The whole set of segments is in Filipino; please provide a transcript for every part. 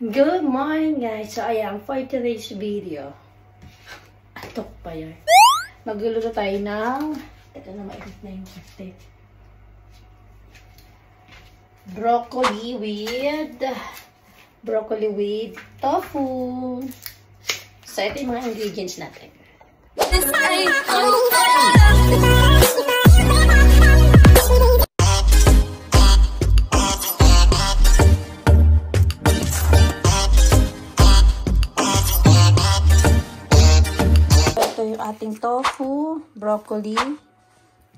Good morning guys! So ayan, for today's video, atok pa yan. Magluluto tayo ng, ito na maikot na yung karte. Broccoli with tofu. So ito yung mga ingredients natin. Yung ating tofu, broccoli,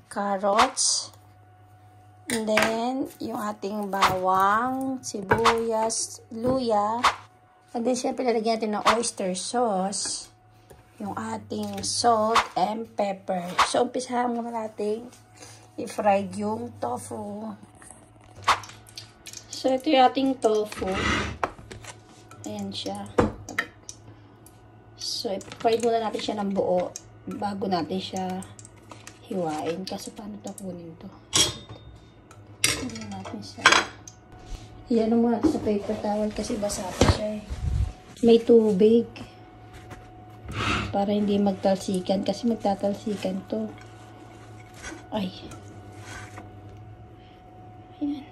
carrots, and then yung ating bawang, sibuyas, luya, and then syempre lalagyan natin ng oyster sauce, yung ating salt and pepper. So umpisahan muna natin i-fry yung tofu. So ito yung ating tofu. Ayan siya. So, i-fry muna natin siya ng buo bago natin siya hiwain. Kasi paano ito kunin ito? Hindi natin siya. Iyan mo natin sa paper towel kasi basa pa siya eh. May tubig. Para hindi magtalsikan. Kasi magtatalsikan to. Ay. Ayan.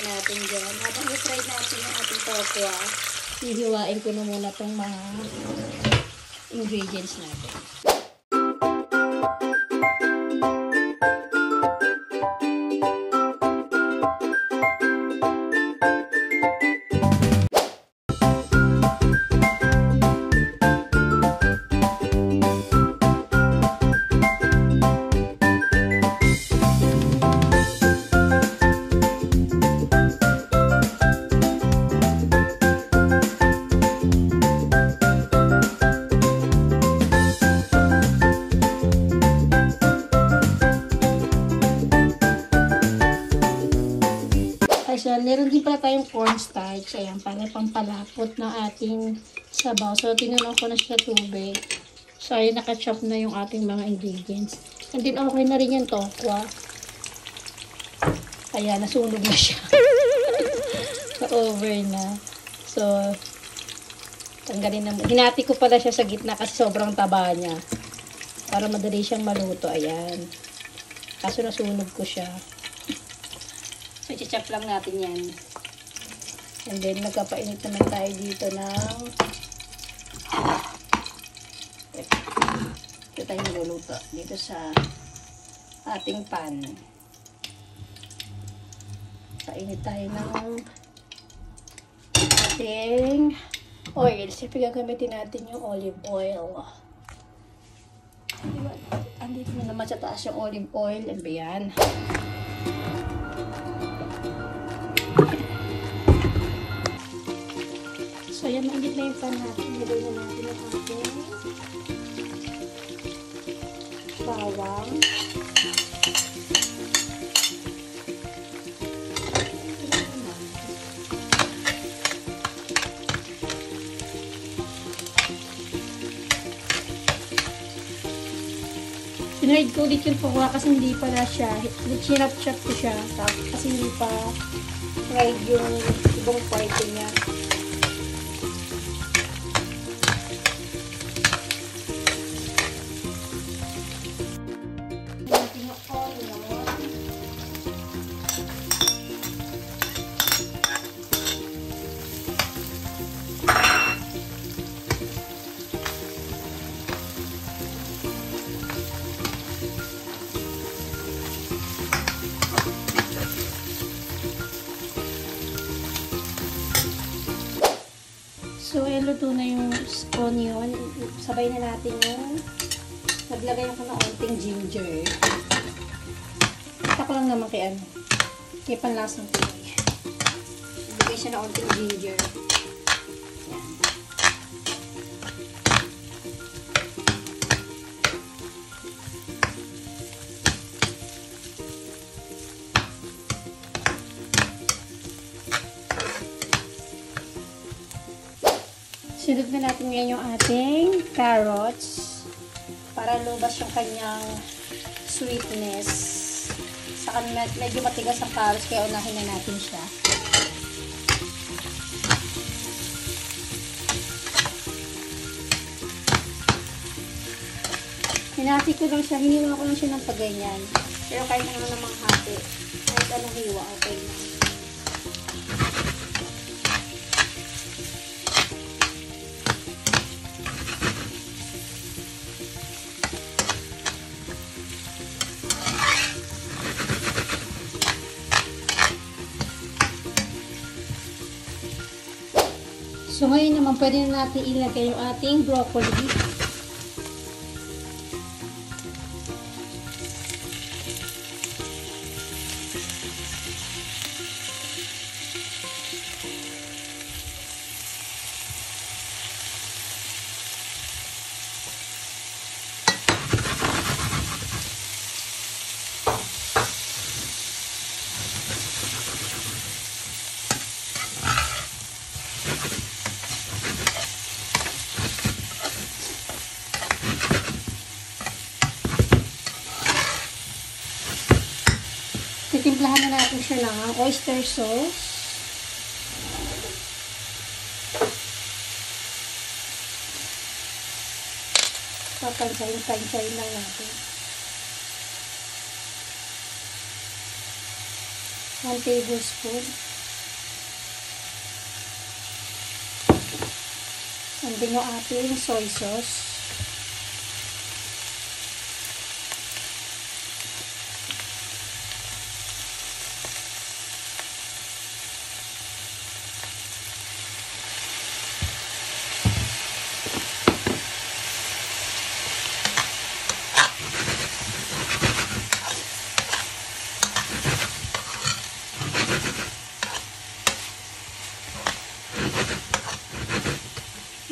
Natin dyan. Habang i-fry natin yung ating tofu, hihiwain ko na muna itong mga ingredients natin. So, meron din pala tayong cornstarch. Ayan, para pampalapot ng ating sabaw. So, tinunan ko na siya tubig. So, ayan, nakachop na yung ating mga ingredients. And then, okay na rin yung tofu. Ayan, nasunog na siya. So, over na. So, tanggalin na. Hinati ko pala siya sa gitna kasi sobrang taba niya. Para madali siyang maluto. Ayan. Kaso nasunog ko siya. So, i-chop lang natin yan. And then, magkapainit naman tayo dito ng ito tayo niluluto. Dito sa ating pan. Painit tayo ng ating oil. Siyempre, gagamitin natin yung olive oil. Andito na naman sa taas yung olive oil. And yan. So, yan, mainit na yung pan natin. Nilagay na natin ang ating bawang. Pinahid ko ulit yung tuwa kasi hindi pala siya. Chinap-chop ko siya. Kasi hindi pa fried yung ibang parte niya. So, luto na yung onion. Sabay na natin yung naglagay ako ng onting ginger. Kita ko lang naman kay panlasang Pinoy. Naglagay siya ng onting ginger. Yan. Sunod na natin ngayon yung ating carrots para lumabas yung kanyang sweetness. Saka medyo matigas ang carrots kaya unahin na natin siya. Hinati ko lang siya, hiniwa ko lang siya ng paganyan. Pero kahit ano namang hati, kahit anong hiwa, okay na. So ngayon naman pwede na natin ilagay yung ating broccoli. Titimplahan na natin siya ng oyster sauce. Papansayin lang natin. 1 tablespoon. And then yung ating soy sauce.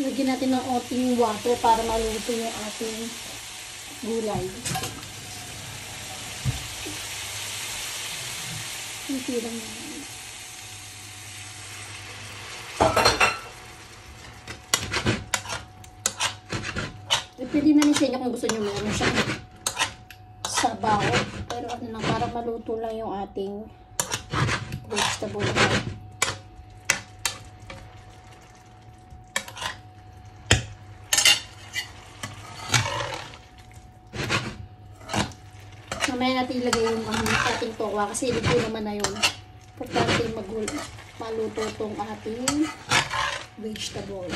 Lagyan natin ng konting water para maluto yung ating gulay. Hindi lang naman. Pwede na rin sa inyo kung gusto nyo meron siyang sabaw. Pero ano lang, para maluto lang yung ating vegetable. Mamaya natin ilagay yung ating tokwa kasi luto naman na yun. Importante maluto itong ating vegetable.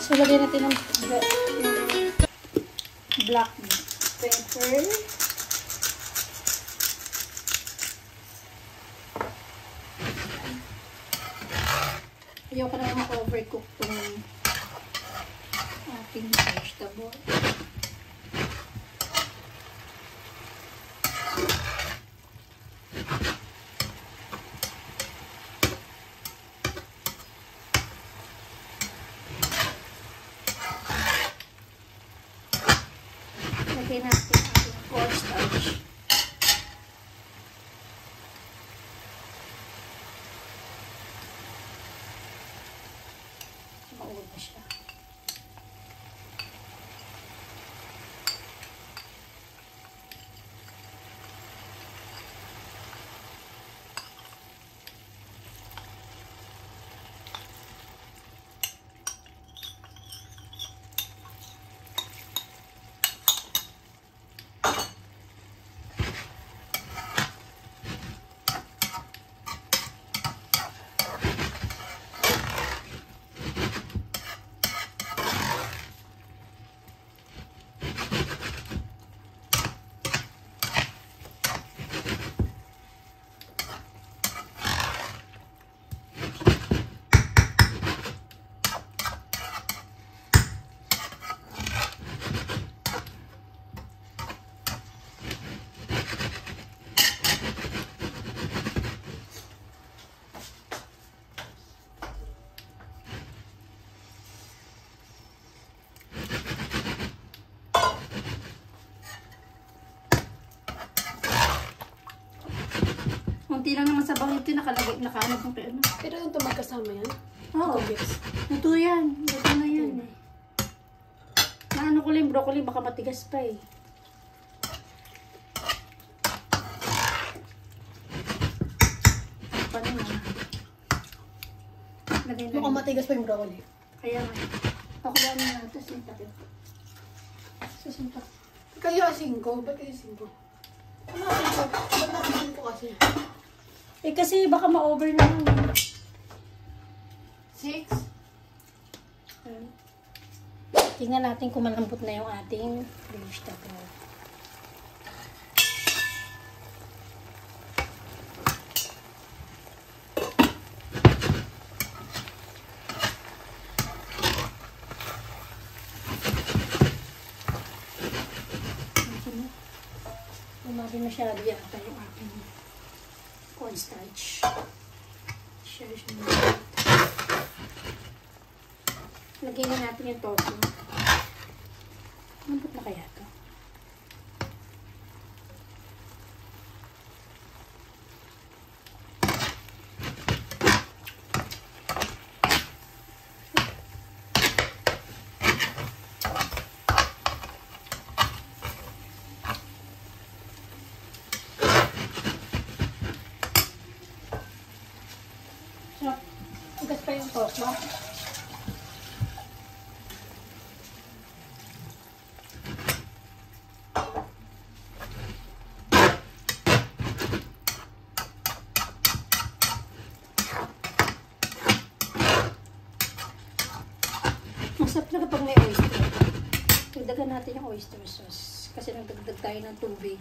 So, lagyan natin ng black pepper. Ayoko na ma-overcook itong ating vegetable. Lagyan natin ating cornstarch. Maulog na siya. konti lang naman sa bangit ito, nakalagay, nakaanap ng kay ano. Pero ito magkasama yan? Oo. Luto yan. Luto na yan eh. Naano ko lang yung broccoli, baka matigas pa eh. Paano na? Lagay na. Mukhang matigas pa yung broccoli. Kaya nga. Pakulaan na natin. Sintakin. Susinta. Kaya 5? Ba't kayo 5? Ano natin ko? Ba't natin ko kasi? Eh kasi baka ma-over na yun. 6? Tingnan natin kung malambot na yung ating vegetable. Lumabi masyado yata yung aking cornstarch. Share siya na. Lagyan na natin yung tofu. Lambot na kaya ito? Sarap. Ugas pa yung tofu. Masarap na kapag may oyster. Dagdagan natin yung oyster sauce. Kasi nagdagdag tayo ng tubig.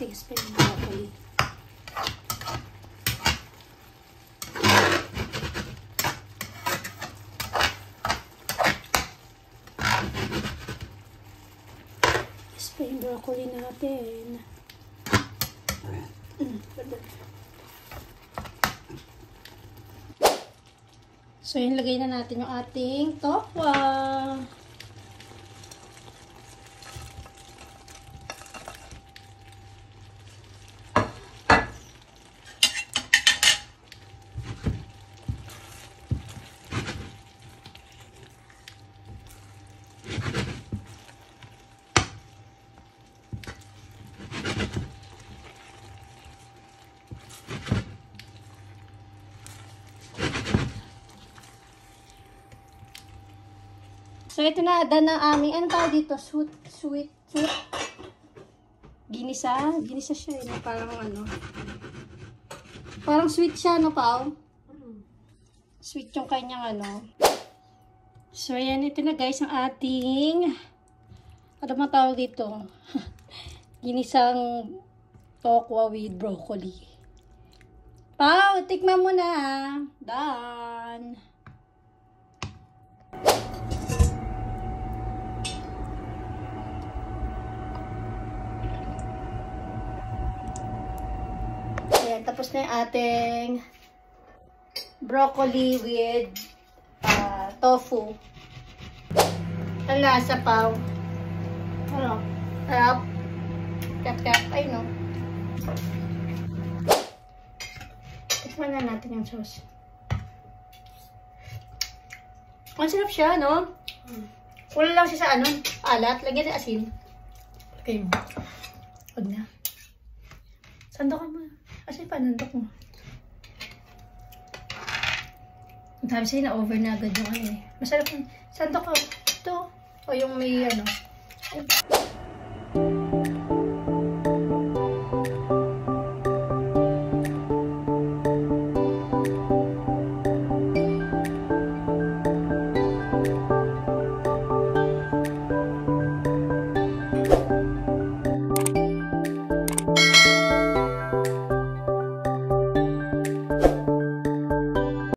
Tigas pa yung broccoli. Tigas pa yung broccoli natin. So, yun, lagay na natin yung ating tofu. So, ito na, dan ang aming, ano tawag dito? Sweet. Ginisa. Ginisa siya, yun. Parang ano. Parang sweet siya, no, Pao? Sweet yung kanyang, ano. So, ayan, ito na, guys, ang ating, ano ba tawag dito? Ginisang tokwa with broccoli. Pao, tikman mo na, done. Ayan, tapos na yung ating broccoli with tofu. Ang lasa, Pao. Ano? Sarap. Kap-kap. Ay, no. Tikman na natin yung sauce. Ang sarap siya, no? Wala lang siya sa ano, alat. Lagyan ng asin. Okay mo. Huwag na. Sandokan mo. Asin pa, nandok mo. Ang sabi sa'yo na over na agad yung ano eh. Masarap yung sandok ko. Ito. O yung may ano. Ay.